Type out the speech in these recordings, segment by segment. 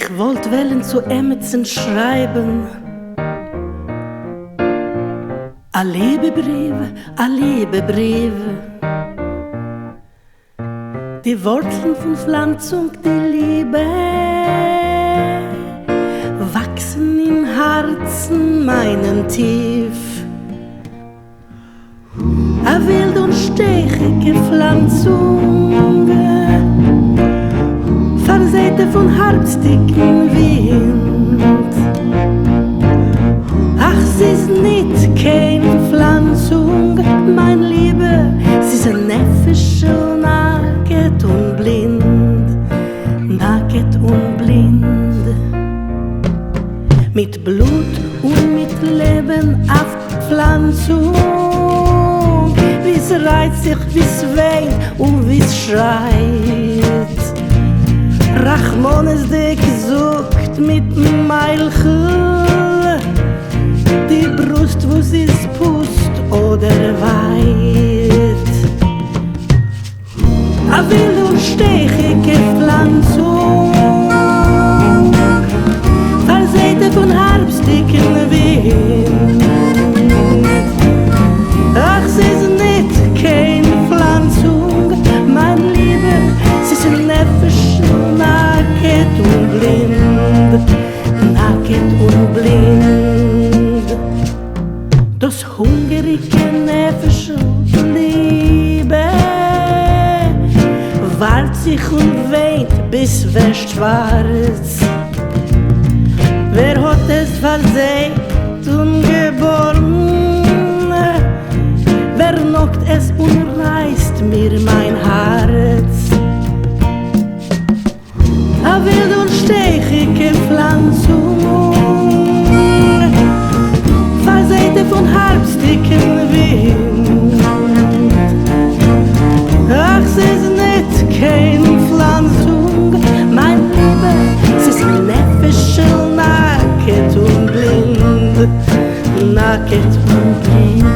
Ich wollt wellen zu Emmetsen schreiben a Liebebriefe, die Wurzeln von Pflanzung, die Liebe wachsen im Herzen meinen tief. A wild und stechige Pflanzung, versäte von herbstdicken Wind. Ach, sie ist nicht keine Pflanzung, mein Liebe, sie ist ein Neffischl, nackt und blind, nackt und blind. Mit Blut und mit Leben auf Pflanzung, wie's reiht sich, wie's weint und wie's schreit. Rachmones dick sucht mit Meilchel, die Brust, wo sie's pust oder weit. A wild und stechige Pflanzung, versäte von herbstdicken Wind. Ach, sie ist nicht keine Pflanzung, mein Liebe, sie ist ein Neffischl, nackt und blind, nackt und blind. Das hungrige Neffischl, Liebe, wart sich und weint bis wäscht schwarz. Wer hat es versät und geboren? Wer knockt es und reißt mir mein Herz? A wild und stechige Pflanzung, versäte von herbstdicken Wind. Ach, sie ist nicht keine Pflanzung, mein Liebe, sie ist ein Neffischl, nackt und blind, nackt und blind.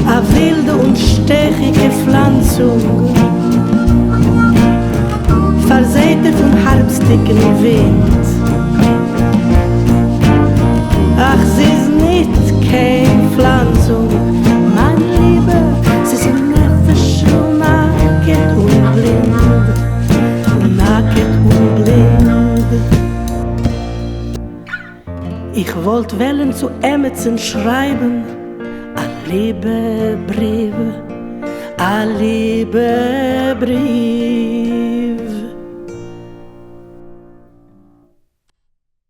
A wilde und stechige Pflanzung, versäte von herbstdicken Wind. Ach, sie ist nicht keine Pflanzung, mein Liebe, sie ist ein Neffischl, nackt und blind, nackt und blind. Ich wollt wellen zu Emmetsen schreiben a Liebebrief, a Liebebrief.